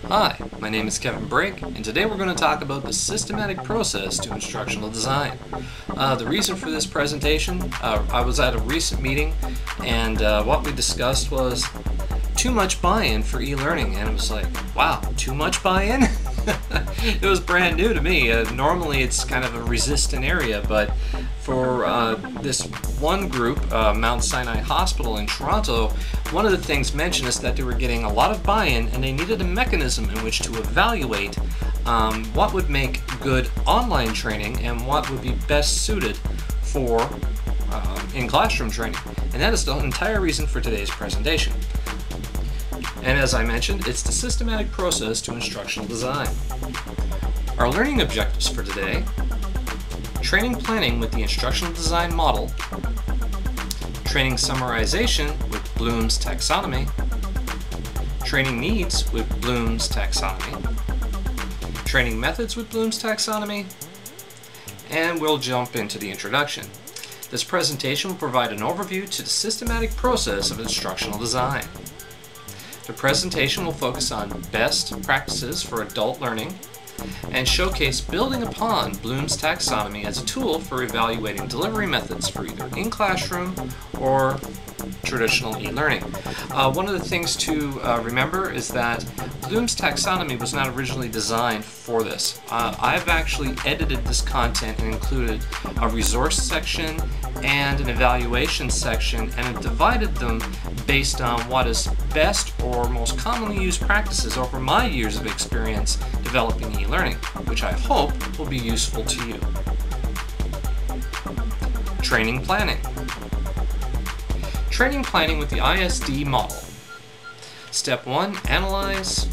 Hi, my name is Kevin Brake, and today we're going to talk about the systematic process to instructional design. The reason for this presentation, I was at a recent meeting, and what we discussed was too much buy-in for e-learning, and it was like, wow, too much buy-in? It was brand new to me. Normally it's kind of a resistant area, but for this one group, Mount Sinai Hospital in Toronto, one of the things mentioned is that they were getting a lot of buy-in and they needed a mechanism in which to evaluate what would make good online training and what would be best suited for in-classroom training. And that is the entire reason for today's presentation. And as I mentioned, it's the systematic process to instructional design. Our learning objectives for today: training planning with the instructional design model, training summarization with Bloom's taxonomy, training needs with Bloom's taxonomy, training methods with Bloom's taxonomy, and we'll jump into the introduction. This presentation will provide an overview to the systematic process of instructional design. The presentation will focus on best practices for adult learning and showcase building upon Bloom's taxonomy as a tool for evaluating delivery methods for either in-classroom or traditional e-learning. One of the things to remember is that Bloom's taxonomy was not originally designed for this. I've actually edited this content and included a resource section and an evaluation section, and have divided them based on what is best or most commonly used practices over my years of experience developing e-learning, which I hope will be useful to you. Training planning. Training planning with the ISD model. Step 1, analyze.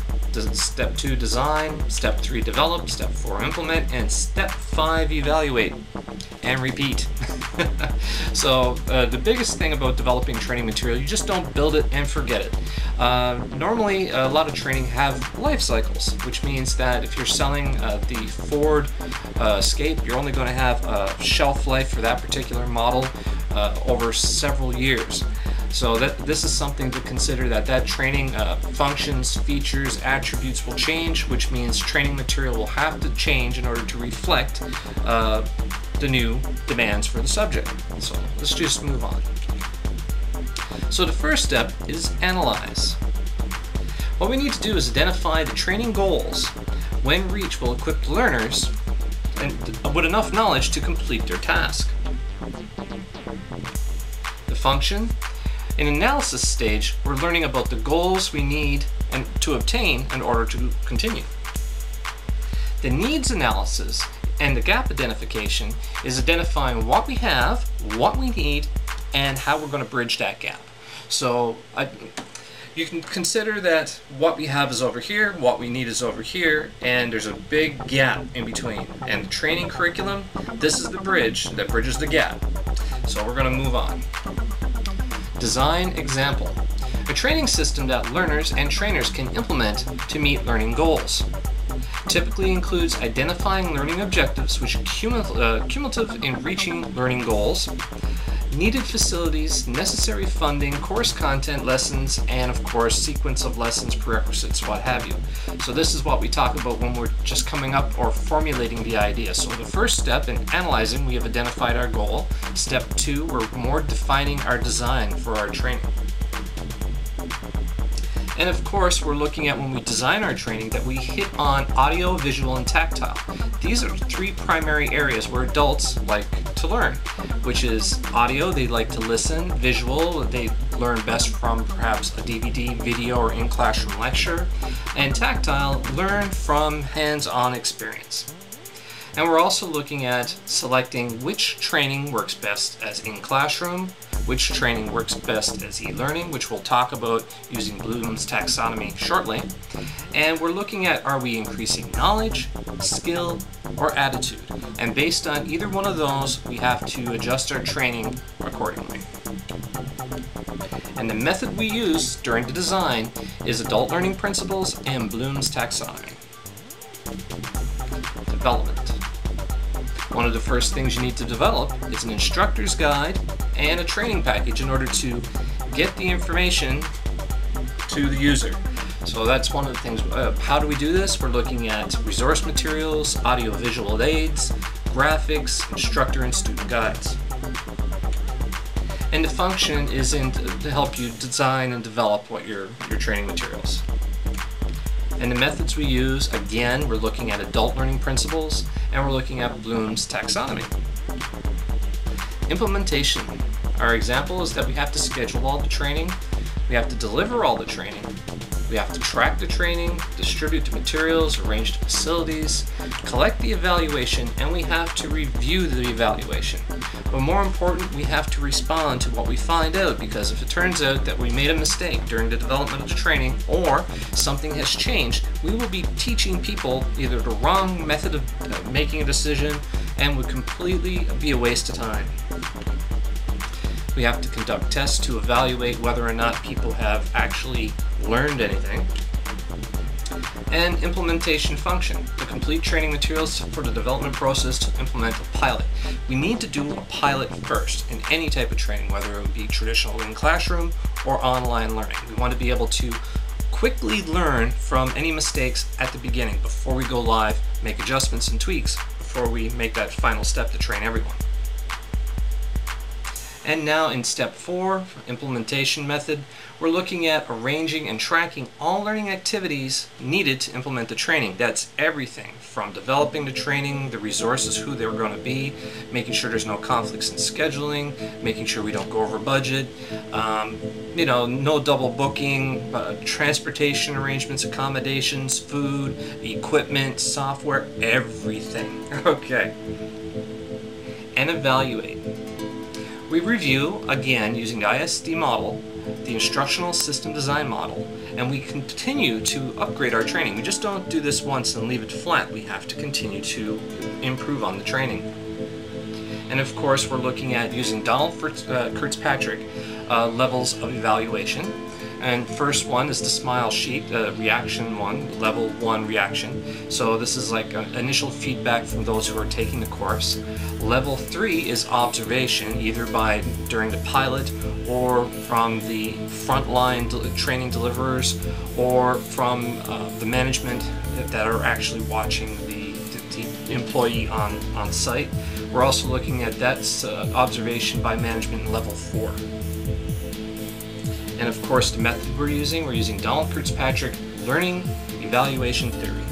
Step 2, design. Step 3, develop. Step 4, implement. And Step 5, evaluate. And repeat. So the biggest thing about developing training material, you just don't build it and forget it. Normally a lot of training have life cycles, which means that if you're selling the Ford Escape, you're only going to have a shelf life for that particular model over several years. So this is something to consider, that training functions, features, attributes will change, which means training material will have to change in order to reflect the new demands for the subject. So let's just move on. So the first step is analyze. What we need to do is identify the training goals. When reached, will equip learners with enough knowledge to complete their task. The function. In analysis stage, we're learning about the goals we need and to obtain in order to continue. The needs analysis and the gap identification is identifying what we have, what we need, and how we're going to bridge that gap. So you can consider that what we have is over here, what we need is over here, and there's a big gap in between. And the training curriculum, this is the bridge that bridges the gap. So we're going to move on. Design example. A training system that learners and trainers can implement to meet learning goals. Typically includes identifying learning objectives which are cumulative in reaching learning goals, needed facilities, necessary funding, course content, lessons, and of course sequence of lessons, prerequisites, what have you. So this is what we talk about when we're just coming up or formulating the idea. So the first step in analyzing, we have identified our goal. Step 2, we're more defining our design for our training. And of course, we're looking at when we design our training that we hit on audio, visual, and tactile. These are 3 primary areas where adults like to learn, which is audio, they like to listen; visual, they learn best from perhaps a DVD, video, or in-classroom lecture; and tactile, learn from hands-on experience. And we're also looking at selecting which training works best as in-classroom, which training works best as e-learning, which we'll talk about using Bloom's taxonomy shortly. And we're looking at, are we increasing knowledge, skill, or attitude? And based on either one of those, we have to adjust our training accordingly. And the method we use during the design is adult learning principles and Bloom's taxonomy. Development. One of the first things you need to develop is an instructor's guide and a training package in order to get the information to the user. So that's one of the things. How do we do this? We're looking at resource materials, audio-visual aids, graphics, instructor and student guides. And the function is to help you design and develop what your training materials. And the methods we use, again, we're looking at adult learning principles, and we're looking at Bloom's taxonomy. Implementation. Our example is that we have to schedule all the training, we have to deliver all the training, we have to track the training, distribute the materials, arrange the facilities, collect the evaluation, and we have to review the evaluation. But more important, we have to respond to what we find out, because if it turns out that we made a mistake during the development of the training or something has changed, we will be teaching people either the wrong method of making a decision and would completely be a waste of time. We have to conduct tests to evaluate whether or not people have actually learned anything. And implementation function, to complete training materials for the development process to implement a pilot. We need to do a pilot first in any type of training, whether it would be traditional in classroom or online learning. We want to be able to quickly learn from any mistakes at the beginning before we go live, make adjustments and tweaks before we make that final step to train everyone. And now in step 4, implementation method, we're looking at arranging and tracking all learning activities needed to implement the training. That's everything from developing the training, the resources, who they're going to be, making sure there's no conflicts in scheduling, making sure we don't go over budget, no double booking, transportation arrangements, accommodations, food, equipment, software, everything. Okay. And evaluate. We review, again, using the ISD model, the Instructional System Design Model, and we continue to upgrade our training. We just don't do this once and leave it flat. We have to continue to improve on the training. And of course, we're looking at using Donald Kirkpatrick levels of evaluation. And first one is the smile sheet, reaction 1, level 1 reaction. So this is like initial feedback from those who are taking the course. Level 3 is observation, either during the pilot or from the frontline training deliverers or from the management that are actually watching the employee on site. We're also looking at that's observation by management in level 4. And of course, the method we're using Donald Kirkpatrick Learning Evaluation Theory.